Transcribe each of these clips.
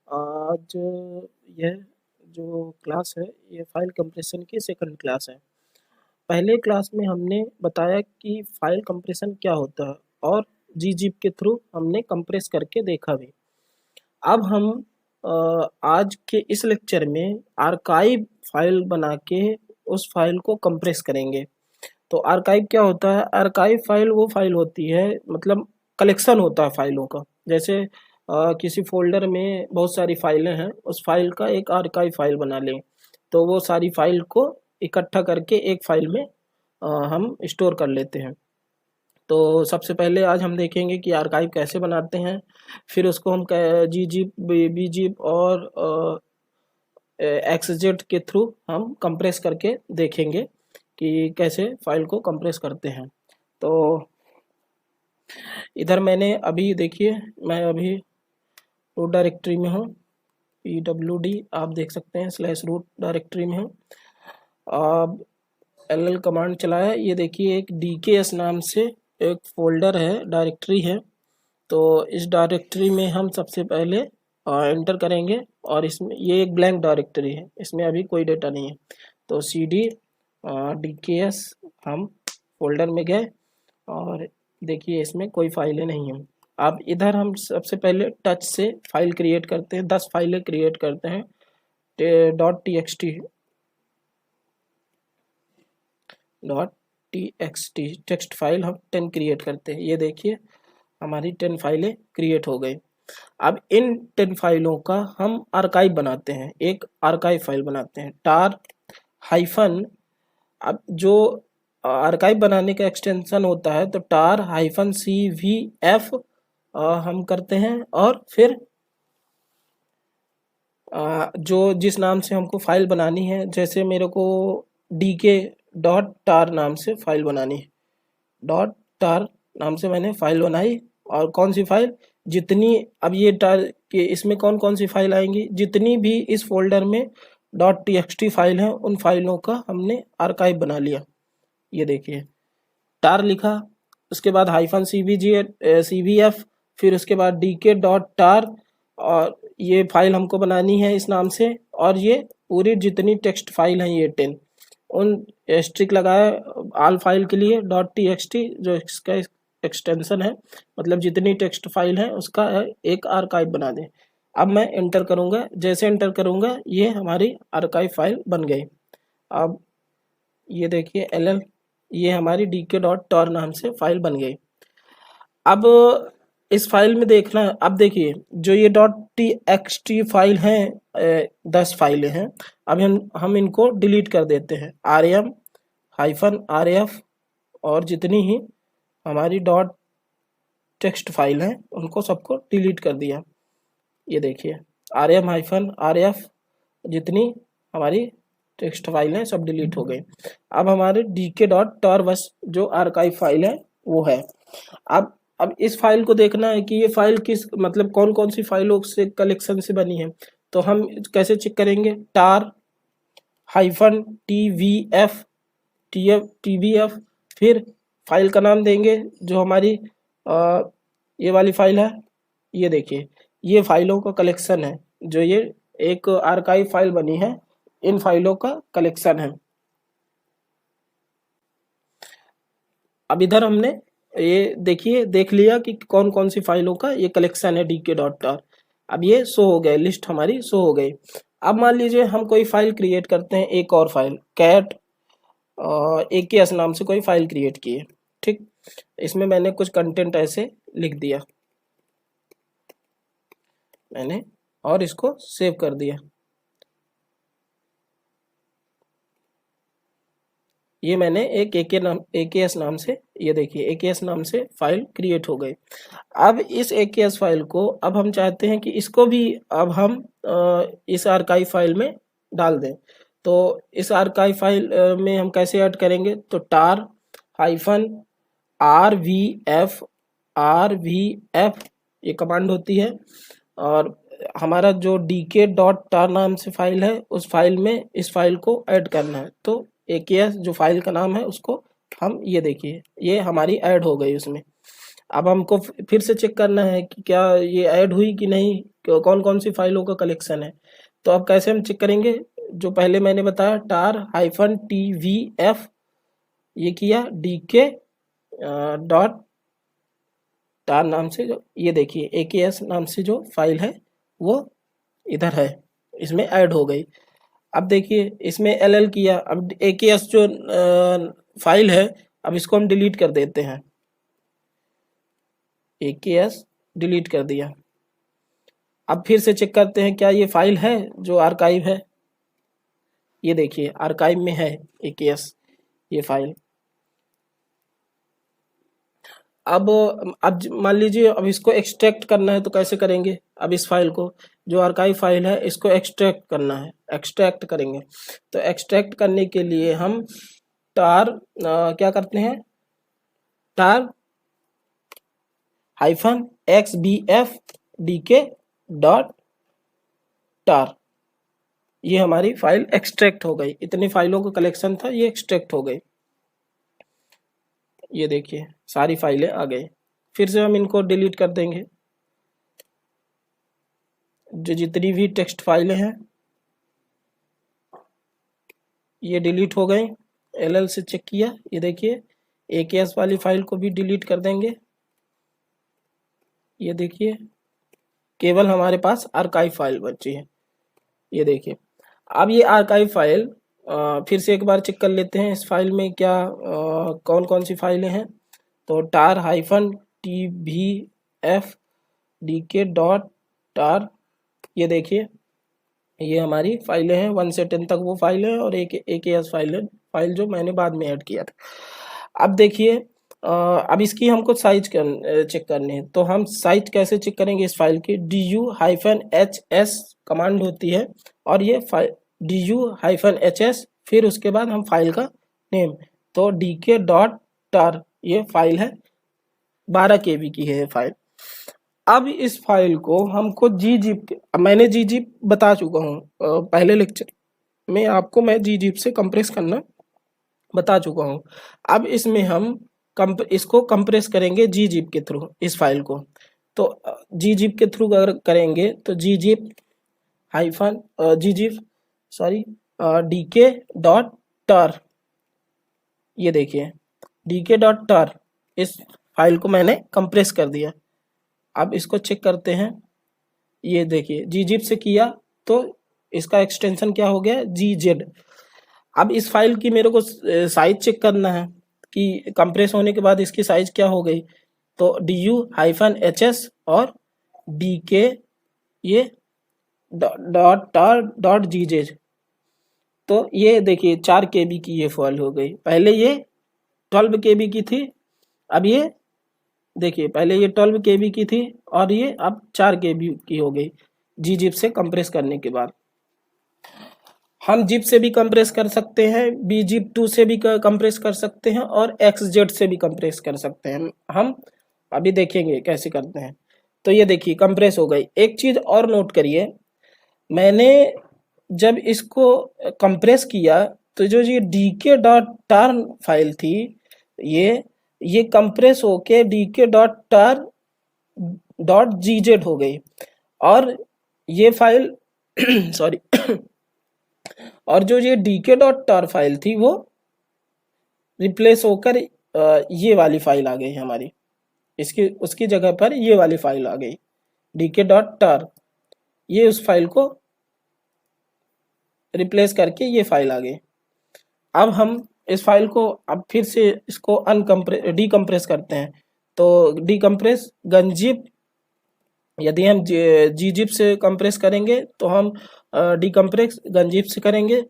आज यह जो क्लास है ये फाइल कंप्रेशन की सेकंड क्लास है। पहले क्लास में हमने बताया कि फाइल कंप्रेशन क्या होता है और gzip के थ्रू हमने कंप्रेस करके देखा भी। अब हम आज के इस लेक्चर में आर्काइव फाइल बना के उस फाइल को कंप्रेस करेंगे। तो आर्काइव क्या होता है? आर्काइव फाइल वो फाइल होती है, मतलब कलेक्शन होता है फाइलों का। जैसे किसी फोल्डर में बहुत सारी फाइलें हैं, उस फाइल का एक आर्काइव फाइल बना लें तो वो सारी फाइल को इकट्ठा करके एक फाइल में हम स्टोर कर लेते हैं। तो सबसे पहले आज हम देखेंगे कि आर्काइव कैसे बनाते हैं, फिर उसको हम gzip, bzip और XZ के थ्रू हम कंप्रेस करके देखेंगे कि कैसे फाइल को कंप्रेस करते हैं। तो इधर मैंने अभी देखिए, मैं अभी रूट डायरेक्टरी में हूँ, pwd आप देख सकते हैं /root डायरेक्टरी में हूँ। अब ll कमांड चलाया, ये देखिए एक dks नाम से एक फोल्डर है, डायरेक्टरी है। तो इस डायरेक्टरी में हम सबसे पहले एंटर करेंगे और इसमें ये एक ब्लैंक डायरेक्टरी है, इसमें अभी कोई डेटा नहीं है। तो cd dks हम फोल्डर में गए और देखिए इसमें कोई फाइलें नहीं हैं। अब इधर हम सबसे पहले टच से फाइल क्रिएट करते हैं, 10 फाइलें क्रिएट करते हैं। .txt टेक्स्ट फाइल हम 10 क्रिएट करते हैं। ये देखिए हमारी 10 फाइलें क्रिएट हो गई। अब इन 10 फाइलों का हम आर्काइव बनाते हैं, एक आर्काइव फाइल बनाते हैं tar हाइफन। अब जो आर्काइव बनाने का एक्सटेंशन होता है तो tar-cvf हम करते हैं और फिर जो जिस नाम से हमको फाइल बनानी है, जैसे मेरे को dk.tar नाम से फाइल बनानी है, .tar नाम से मैंने फाइल बनाई। और कौन सी फाइल, जितनी अब ये tar के इसमें कौन कौन सी फाइल आएंगी, जितनी भी इस फोल्डर में .txt फाइल है उन फाइलों का हमने आर्काइव बना लिया। ये देखिए tar लिखा, उसके बाद -cvf, फिर उसके बाद dk.tar और ये फाइल हमको बनानी है इस नाम से। और ये पूरी जितनी टेक्स्ट फाइल हैं ये 10, उन स्ट्रिक लगाया आल फाइल के लिए .txt जो इसका एक्सटेंशन है, मतलब जितनी टेक्स्ट फाइल है उसका एक आर्काइव बना दें। अब मैं एंटर करूंगा, जैसे एंटर करूंगा ये हमारी आर्काइव फाइल बन गई। अब ये देखिए ll, ये हमारी dk.tar नाम से फाइल बन गई। अब इस फाइल में देखना, अब देखिए जो ये .txt फाइल हैं 10 फाइलें हैं। अब हम इनको डिलीट कर देते हैं, rm-rf और जितनी ही हमारी .text फाइल हैं उनको सबको डिलीट कर दिया। ये देखिए rm-rf जितनी हमारी टेक्स्ट फाइल है सब डिलीट हो गई। अब हमारे dk.tar बस जो आर्काइव फाइल है वो है। अब इस फाइल को देखना है कि ये फाइल किस, मतलब कौन कौन सी फाइलों से कलेक्शन से बनी है। तो हम कैसे चेक करेंगे, tar-tvf फिर फाइल का नाम देंगे जो हमारी ये वाली फाइल है। ये देखिए ये फाइलों का कलेक्शन है, जो ये एक आर्काइव फाइल बनी है, इन फाइलों का कलेक्शन है। अब इधर हमने ये देखिए देख लिया कि कौन कौन सी फाइलों का ये कलेक्शन है dk.tar। अब ये शो हो गए, लिस्ट हमारी शो हो गई। अब मान लीजिए हम कोई फाइल क्रिएट करते हैं, एक और फाइल cat aks नाम से कोई फाइल क्रिएट की है, ठीक। इसमें मैंने कुछ कंटेंट ऐसे लिख दिया मैंने और इसको सेव कर दिया। ये मैंने एक AKS नाम से, ये देखिए AKS नाम से फाइल क्रिएट हो गई। अब इस AKS फाइल को अब हम चाहते हैं कि इसको भी अब हम इस आर्काइव फाइल में डाल दें। तो इस आर्काइव फाइल में हम कैसे ऐड करेंगे, तो tar-rvf ये कमांड होती है और हमारा जो dk.tar नाम से फाइल है उस फाइल में इस फाइल को ऐड करना है। तो AKS जो फाइल का नाम है उसको हम, ये देखिए ये हमारी ऐड हो गई उसमें। अब हमको फिर से चेक करना है कि क्या ये ऐड हुई कि नहीं, कौन कौन सी फाइलों का कलेक्शन है। तो अब कैसे हम चेक करेंगे, जो पहले मैंने बताया tar-tvf ये किया, dk डॉट tar नाम से जो ये देखिए AKS नाम से जो फाइल है वो इधर है, इसमें ऐड हो गई। अब देखिए इसमें LL किया, अब AKS जो फाइल है अब इसको हम डिलीट कर देते हैं, AKS डिलीट कर दिया। अब फिर से चेक करते हैं क्या ये फाइल है जो आर्काइव है, ये देखिए आर्काइव में है AKS ये फाइल। अब मान लीजिए अब इसको एक्सट्रैक्ट करना है तो कैसे करेंगे, अब इस फाइल को जो आर्काइव फाइल है इसको एक्सट्रैक्ट करना है, एक्सट्रैक्ट करेंगे। तो एक्सट्रैक्ट करने के लिए हम tar क्या करते हैं, tar -xbf dk dot tar, ये हमारी फाइल एक्सट्रैक्ट हो गई। इतनी फाइलों का कलेक्शन था, ये एक्सट्रैक्ट हो गई। ये देखिए सारी फाइलें आ गई। फिर से हम इनको डिलीट कर देंगे, जो जितनी भी टेक्स्ट फाइलें हैं ये डिलीट हो गई। LL से चेक किया, ये देखिए AKS वाली फाइल को भी डिलीट कर देंगे। ये देखिए केवल हमारे पास आर्काइव फाइल बची है, ये देखिए। अब ये आर्काइव फाइल फिर से एक बार चेक कर लेते हैं इस फाइल में क्या कौन कौन सी फाइलें हैं। तो tar-tvf dk डॉट tar, ये देखिए ये हमारी फाइलें हैं, 1 से 10 तक वो फाइल है, और एक AKS फाइल जो मैंने बाद में ऐड किया था। अब देखिए अब इसकी हमको साइज चेक करनी है। तो हम साइज कैसे चेक करेंगे इस फाइल की, du-hs कमांड होती है, और ये du-hs फिर उसके बाद हम फाइल का नेम, तो dk डॉट tar ये फाइल है, 12 KB की है ये फाइल। अब इस फाइल को हमको gzip, मैंने gzip बता चुका हूँ पहले लेक्चर में आपको, मैं gzip से कंप्रेस करना बता चुका हूँ। अब इसमें हम इसको कंप्रेस करेंगे gzip के थ्रू इस फाइल को। तो gzip के थ्रू अगर करेंगे तो dk डॉट tar, ये देखिए dk डॉट tar इस फाइल को मैंने कंप्रेस कर दिया। अब इसको चेक करते हैं, ये देखिए gzip से किया तो इसका एक्सटेंशन क्या हो गया, gz। अब इस फाइल की मेरे को साइज चेक करना है कि कंप्रेस होने के बाद इसकी साइज क्या हो गई। तो du-hs और dk ये डॉट tar डॉट gz, तो ये देखिए 4 KB की ये फाइल हो गई। पहले ये 12 KB की थी, अब ये देखिए पहले ये 12 KB की थी और ये अब 4 KB की हो गई gzip से कंप्रेस करने के बाद। हम जिप से भी कंप्रेस कर सकते हैं, bzip2 से भी कंप्रेस कर सकते हैं, और xz से भी कंप्रेस कर सकते हैं। हम अभी देखेंगे कैसे करते हैं। तो ये देखिए कंप्रेस हो गई। एक चीज़ और नोट करिए, मैंने जब इसको कंप्रेस किया तो जो ये dk डॉट tar फाइल थी ये कंप्रेस होके dk dot tar dot gz हो गई, और ये फाइल सॉरी और जो ये dk डॉट tar फाइल थी वो रिप्लेस होकर ये वाली फाइल आ गई हमारी, इसकी उसकी जगह पर ये वाली फाइल आ गई dk डॉट tar, ये उस फाइल को रिप्लेस करके ये फाइल आ गई। अब हम इस फाइल को अब फिर से इसको डीकम्प्रेस करते हैं। तो डीकम्प्रेस गंजिप, यदि हम gzip से कंप्रेस करेंगे तो हम डीकम्प्रेस गंजिप से करेंगे,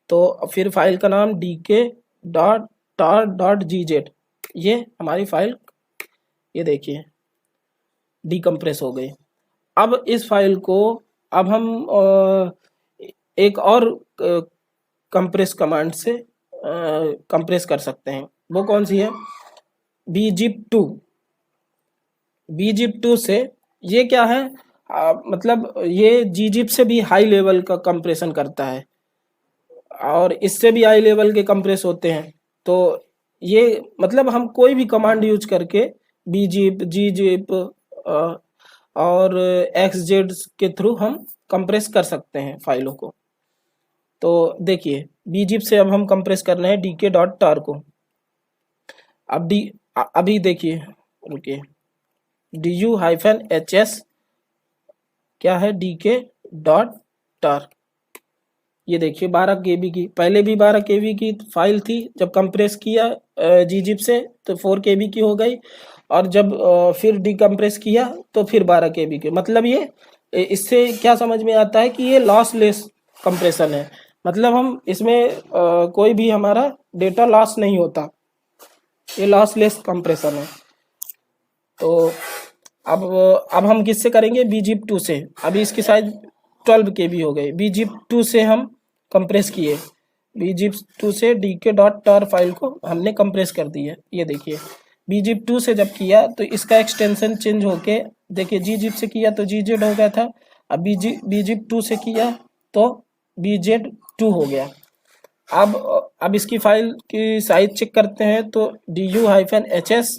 तो फिर फाइल का नाम dk dot tar dot gz, ये हमारी फाइल ये देखिए डीकम्प्रेस हो गई। अब इस फाइल को अब हम एक और कंप्रेस कमांड से कंप्रेस कर सकते हैं। वो कौन सी है, bzip2। bzip2 से ये क्या है, मतलब ये gzip से भी हाई लेवल का कंप्रेशन करता है, और इससे भी हाई लेवल के कंप्रेस होते हैं। तो ये मतलब हम कोई भी कमांड यूज करके bzip gzip और xzip के थ्रू हम कंप्रेस कर सकते हैं फाइलों को। तो देखिए bzip से अब हम कंप्रेस कर रहे हैं dk.tar को। अब अभी देखिए, रुकिए, du-hs क्या है, dk.tar। ये देखिए 12 KB की, पहले भी 12 KB की फाइल थी, जब कंप्रेस किया gzip से तो 4 KB की हो गई, और जब फिर डिकम्प्रेस किया तो फिर 12 KB की। मतलब ये इससे क्या समझ में आता है कि ये लॉसलेस कंप्रेशन है, मतलब हम इसमें कोई भी हमारा डेटा लॉस नहीं होता, ये लॉसलेस कंप्रेशन है। तो अब हम किससे करेंगे, bzip 2 से। अभी इसकी साइज 12 KB हो गई, bzip 2 से हम कंप्रेस किए, bzip 2 से dk.tar फाइल को हमने कंप्रेस कर दी है। ये देखिए bzip 2 से जब किया तो इसका एक्सटेंशन चेंज होके, देखिए gzip से किया तो gz हो गया था, अब bzip 2 से किया तो bz2 हो गया। अब इसकी फाइल की साइज चेक करते हैं, तो du-hs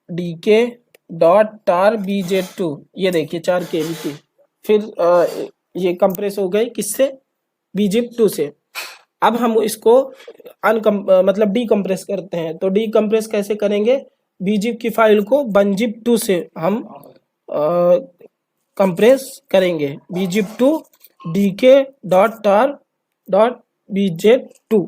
dk.tar bz2, ये देखिए 4 KB की, फिर ये कंप्रेस हो गई किससे, bzip 2 से। अब हम इसको मतलब डीकम्प्रेस करते हैं, तो डीकम्प्रेस कैसे करेंगे, bzip की फाइल को bunzip 2 से हम कंप्रेस करेंगे, bzip 2 dk.tar bz2।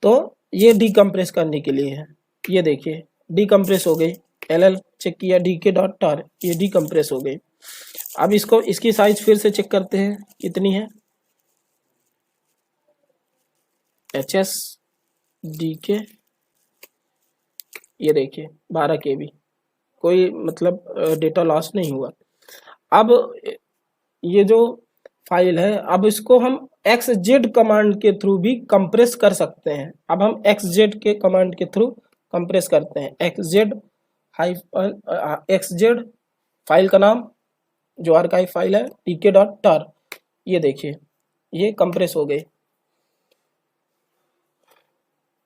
तो ये डीकम्प्रेस करने के लिए है। ये देखिए डीकम्प्रेस हो गई, ll चेक किया dk.tar, ये डीकम्प्रेस हो गई। अब इसकी साइज फिर से चेक करते हैं कितनी है, hs dk, ये देखिए 12 KB, कोई मतलब डेटा लॉस नहीं हुआ। अब ये जो फाइल है, अब इसको हम xz कमांड के थ्रू भी कंप्रेस कर सकते हैं। अब हम xz के कमांड के थ्रू कंप्रेस करते हैं, xz फाइल का नाम जो आर्काइव फाइल है dk.tar। ये देखिए ये कंप्रेस हो गई।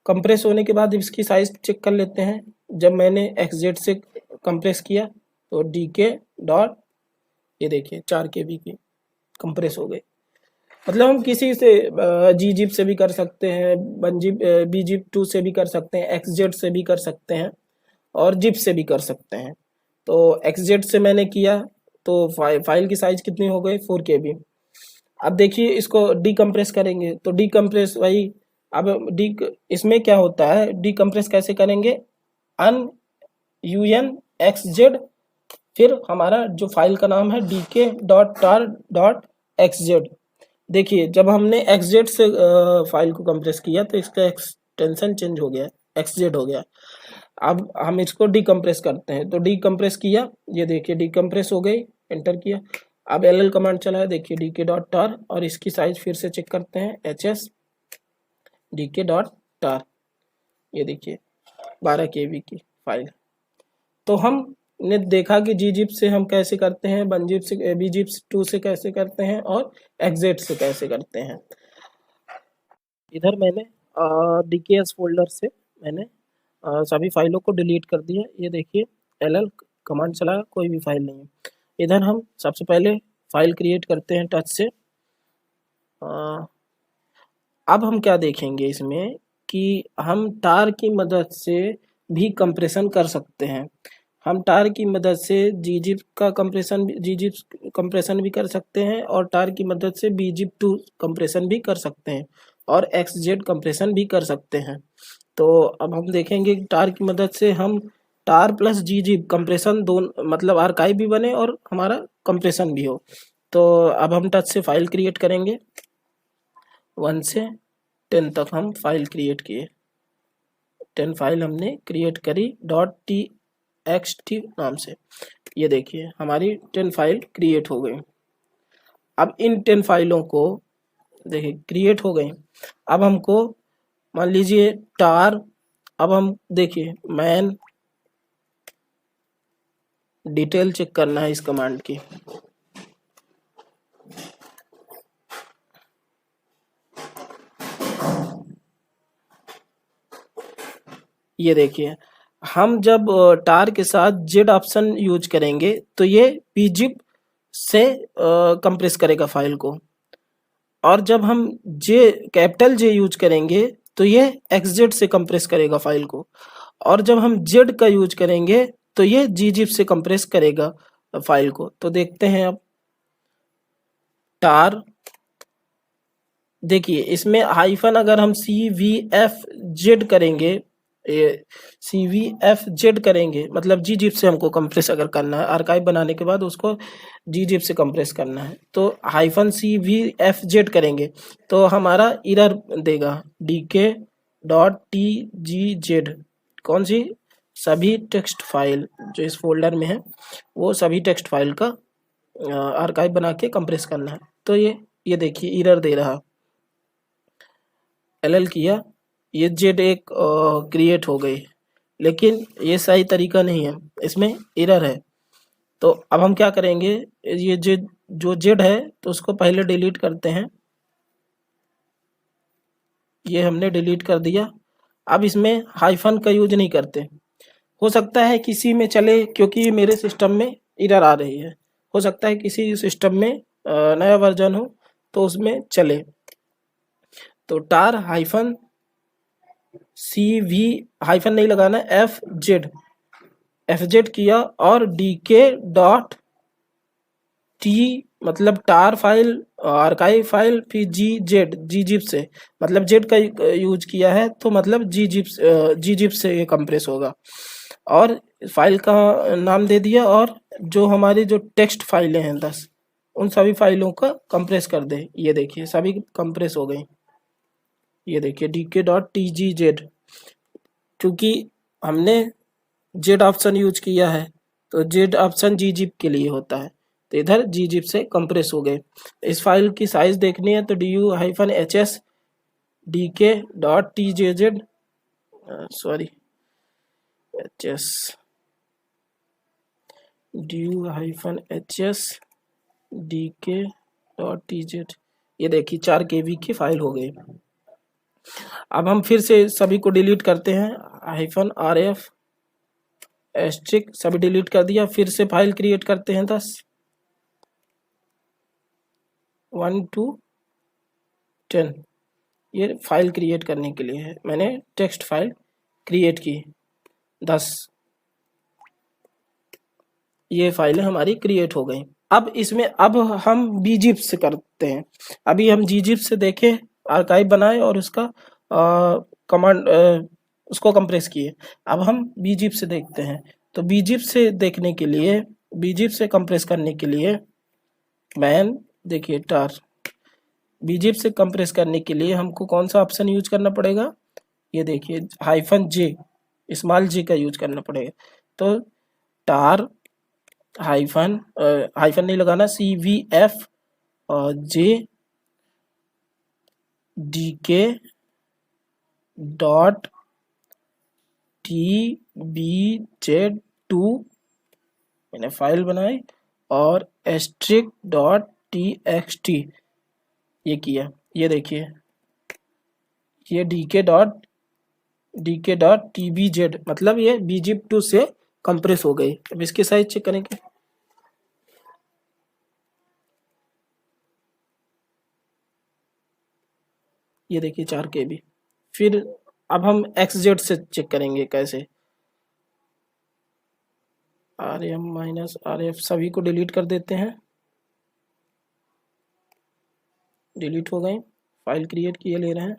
कंप्रेस होने के बाद इसकी साइज चेक कर लेते हैं, जब मैंने xz से कंप्रेस किया तो dk. ये देखिए 4 KB की कंप्रेस हो गई। मतलब हम किसी से gzip से भी कर सकते हैं, bzip 2 से भी कर सकते हैं, xz से भी कर सकते हैं, और zip से भी कर सकते हैं। तो xz से मैंने किया तो फाइल की साइज कितनी हो गई, 4 KB। अब देखिए इसको डीकम्प्रेस करेंगे, तो डीकम्प्रेस वही, अब इसमें क्या होता है, डीकम्प्रेस कैसे करेंगे, unxz, फिर हमारा जो फाइल का नाम है dk.tar.xz। देखिए जब हमने xz से फाइल को कंप्रेस किया तो इसका एक्सटेंशन चेंज हो गया, xz हो गया। अब हम इसको डीकम्प्रेस करते हैं, तो डीकम्प्रेस किया, ये देखिए डीकम्प्रेस हो गई, एंटर किया। अब ll कमांड चलाया, देखिए dk.tar, और इसकी साइज फिर से चेक करते हैं, hs dk.tar, ये देखिए 12 KB की फाइल। तो हमने देखा कि gzip से हम कैसे करते हैं, bzip 2 से कैसे करते हैं, और xz से कैसे करते हैं। इधर मैंने dks फोल्डर से मैंने सभी फाइलों को डिलीट कर दिया। ये देखिए ll कमांड चलाया, कोई भी फाइल नहीं है। इधर हम सबसे पहले फाइल क्रिएट करते हैं टच से। अब हम क्या देखेंगे इसमें कि हम टार की मदद से भी कंप्रेशन कर सकते हैं। हम टार की मदद से gzip कंप्रेशन भी कर सकते हैं, और टार की मदद से bzip 2 कंप्रेशन भी कर सकते हैं, और xz कंप्रेशन भी कर सकते हैं। तो अब हम देखेंगे कि टार की मदद से हम टार प्लस gzip कंप्रेशन दोनों, मतलब आर्काइव भी बने और हमारा कंप्रेशन भी हो। तो अब हम टच से फाइल क्रिएट करेंगे, 1 से 10 तक हम फाइल क्रिएट किए, 10 फाइल हमने क्रिएट करी .txt नाम से। ये देखिए हमारी 10 फाइल क्रिएट हो गई। अब इन 10 फाइलों को देखिए क्रिएट हो गई। अब हमको मान लीजिए टार, अब हम देखिए मैन डिटेल चेक करना है इस कमांड की। ये देखिए, हम जब टार के साथ जेड ऑप्शन यूज करेंगे तो ये pzip से कंप्रेस करेगा फाइल को, और जब हम कैपिटल जे यूज करेंगे तो ये xz से कंप्रेस करेगा फाइल को, और जब हम जेड का यूज करेंगे तो ये gzip से कंप्रेस करेगा फाइल को। तो देखते हैं अब टार, देखिए इसमें हाइफन अगर हम CVFZ करेंगे, CVFZ करेंगे मतलब gzip से हमको कंप्रेस अगर करना है, आर्काइव बनाने के बाद उसको gzip से कंप्रेस करना है, तो हाइफन CVFZ करेंगे तो हमारा एरर देगा dk.tgz। कौन सी? सभी टेक्स्ट फाइल जो इस फोल्डर में है वो सभी टेक्स्ट फाइल का आर्काइव बना के कंप्रेस करना है। तो ये देखिए एरर दे रहा, LL किया, ये जेड एक क्रिएट हो गई, लेकिन ये सही तरीका नहीं है, इसमें एरर है। तो अब हम क्या करेंगे, ये जो जेड है तो उसको पहले डिलीट करते हैं, ये हमने डिलीट कर दिया। अब इसमें हाइफन का यूज नहीं करते, हो सकता है किसी में चले क्योंकि मेरे सिस्टम में एरर आ रही है, हो सकता है किसी सिस्टम में नया वर्जन हो तो उसमें चले। तो टार हाइफन CV हाइफन नहीं लगाना, FZ किया और dk.t मतलब टार फाइल आर्काइव फाइल, फिर gzip से मतलब जेड का यूज किया है तो मतलब gzip से ये कंप्रेस होगा, और फाइल का नाम दे दिया, और जो हमारी जो टेक्स्ट फाइलें हैं 10 उन सभी फाइलों का कंप्रेस कर दे। ये देखिए सभी कंप्रेस हो गई, ये देखिए dk.tgz, क्योंकि हमने जेड ऑप्शन यूज किया है तो जेड ऑप्शन gzip के लिए होता है, तो इधर gzip से कंप्रेस हो गए। इस फाइल की साइज देखनी है तो du-hs dk.tjz sorry hs du-hs dk.tz, ये देखिए 4 KB की फाइल हो गई। अब हम फिर से सभी को डिलीट करते हैं, -rf एस्ट्रिक सभी डिलीट कर दिया, फिर से फाइल क्रिएट करते हैं 10 1 2 10, ये फाइल क्रिएट करने के लिए है, मैंने टेक्स्ट फाइल क्रिएट की 10, ये फाइलें हमारी क्रिएट हो गई। अब इसमें अब हम gzip से करते हैं, अभी हम gzip से देखें आर्काइव बनाए और उसका कमांड उसको कंप्रेस किए। अब हम bzip से देखते हैं, तो bzip से देखने के लिए, bzip से कंप्रेस करने के लिए मैन देखिए टार bzip से कंप्रेस करने के लिए हमको कौन सा ऑप्शन यूज करना पड़ेगा, ये देखिए -j स्मॉल j का यूज करना पड़ेगा। तो टार हाइफन नहीं लगाना, CVF J dk.tbz2 मैंने फाइल बनाई, और *txt ये किया, ये देखिए ये dk.tbz मतलब ये bzip2 से कंप्रेस हो गई। अब इसकी साइज चेक करेंगे, ये देखिए 4 KB। फिर अब हम xz से चेक करेंगे कैसे, rm-rf सभी को डिलीट कर देते हैं, डिलीट हो गए। फाइल क्रिएट किए ले रहे हैं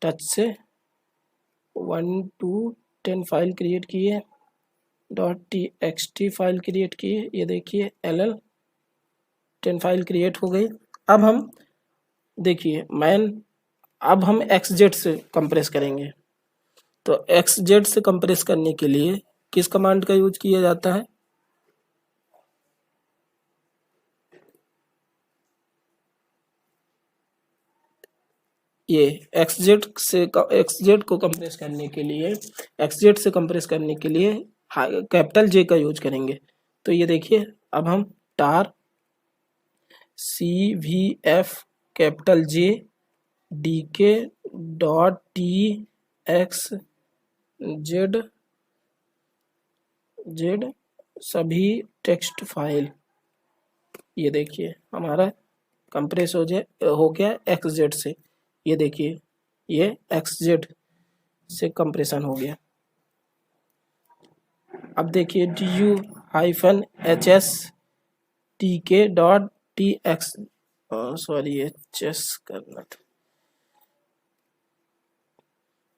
टच से 1 2 10 फाइल क्रिएट किए, .txt फाइल क्रिएट किए, ये देखिए ll 10 फाइल क्रिएट हो गई। अब हम देखिए अब हम xz से कंप्रेस करेंगे, तो xz से कंप्रेस करने के लिए किस कमांड का यूज किया जाता है, ये xz को कंप्रेस करने के लिए, xz से कंप्रेस करने के लिए कैपिटल J का यूज करेंगे। तो ये देखिए अब हम टार CVF capital J dk.tx Z Z सभी टेक्स्ट फाइल, ये देखिए हमारा कंप्रेस हो गया एक्स जेड से। ये देखिए ये एक्स जेड से कंप्रेशन हो गया। अब देखिए du-hs tk.tx, sorry H S करना था।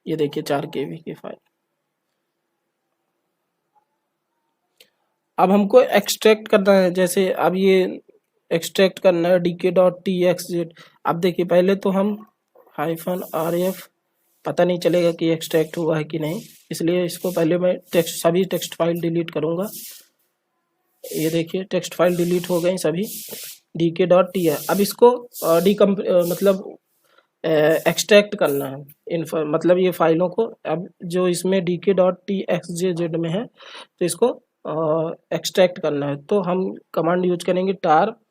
ये देखिए 4 KB की फाइल। अब हमको एक्सट्रैक्ट करना है, जैसे अब ये एक्सट्रैक्ट करना है dk.txz। अब देखिए पहले तो हम -rf, पता नहीं चलेगा कि एक्सट्रैक्ट हुआ है कि नहीं, इसलिए इसको पहले मैं सभी टेक्स्ट फाइल डिलीट करूँगा। ये देखिए टेक्स्ट फाइल डिलीट हो गई सभी, dk.t है। अब इसको मतलब एक्सट्रैक्ट करना है मतलब ये फाइलों को। अब जो इसमें dk.txjz में है तो इसको एक्सट्रैक्ट करना है, तो हम कमांड यूज करेंगे tar-xvf,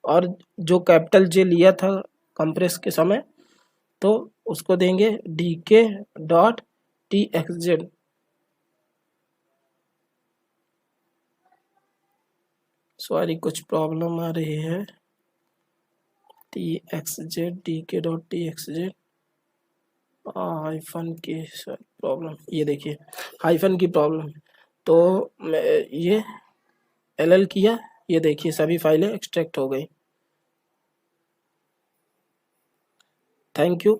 और जो कैपिटल जे लिया था कंप्रेस के समय तो उसको देंगे dk.txz। सॉरी कुछ प्रॉब्लम आ रही है, txz dk.txz हाइफन की प्रॉब्लम, ये देखिए हाइफन की प्रॉब्लम। तो ये ll किया, ये देखिए सभी फाइलें एक्सट्रैक्ट हो गई। Thank you.